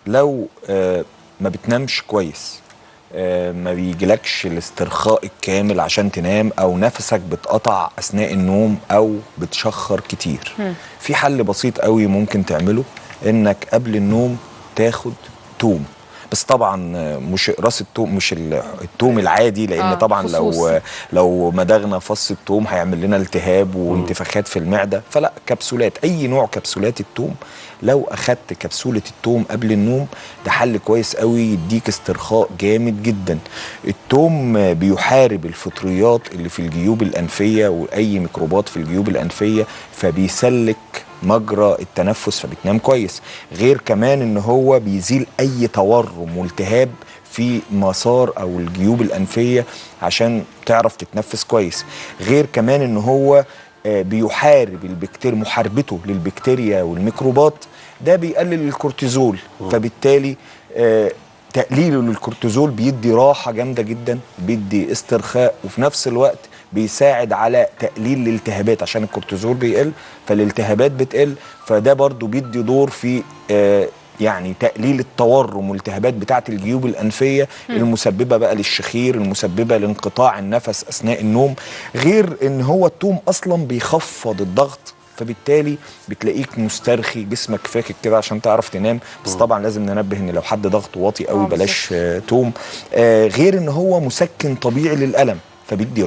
لو ما بتنامش كويس، ما بيجيلكش الاسترخاء الكامل عشان تنام، او نفسك بتقطع اثناء النوم او بتشخر كتير، في حل بسيط قوي ممكن تعمله، انك قبل النوم تاخد توم. بس طبعا مش راس التوم، مش التوم العادي، لان طبعا لو مدغنا فص التوم هيعمل لنا التهاب وانتفاخات في المعده. فلا، كبسولات، اي نوع كبسولات التوم. لو اخدت كبسوله التوم قبل النوم ده حل كويس قوي، يديك استرخاء جامد جدا. التوم بيحارب الفطريات اللي في الجيوب الانفيه واي ميكروبات في الجيوب الانفيه، فبيسلك مجرى التنفس فبتنام كويس. غير كمان ان هو بيزيل اي تورم والتهاب في مسار او الجيوب الانفيه عشان تعرف تتنفس كويس. غير كمان ان هو بيحارب البكتيريا، محاربته للبكتيريا والميكروبات ده بيقلل الكورتيزول، فبالتالي تقليله للكورتيزول بيدي راحه جامده جدا، بيدي استرخاء، وفي نفس الوقت بيساعد على تقليل الالتهابات عشان الكورتيزول بيقل فالالتهابات بتقل. فده برضو بيدي دور في يعني تقليل التورم والالتهابات بتاعه الجيوب الانفيه المسببه بقى للشخير، المسببه لانقطاع النفس اثناء النوم. غير ان هو التوم اصلا بيخفض الضغط، فبالتالي بتلاقيك مسترخي، جسمك فاكك كده عشان تعرف تنام. بس طبعا لازم ننبه ان لو حد ضغطه واطي قوي بلاش توم. غير ان هو مسكن طبيعي للألم، فبيدي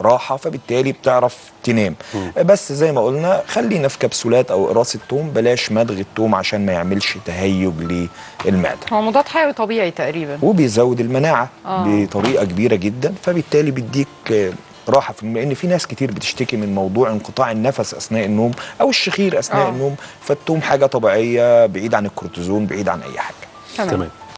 راحه فبالتالي بتعرف تنام. بس زي ما قلنا خلينا في كبسولات او قراص التوم، بلاش مضغ التوم عشان ما يعملش تهيج للمعده. هو مضاد حيوي طبيعي تقريبا، وبيزود المناعه بطريقه كبيره جدا، فبالتالي بيديك راحه. لان في ناس كتير بتشتكي من موضوع انقطاع النفس اثناء النوم او الشخير اثناء النوم، فالتوم حاجه طبيعيه بعيد عن الكورتيزون، بعيد عن اي حاجه. تمام.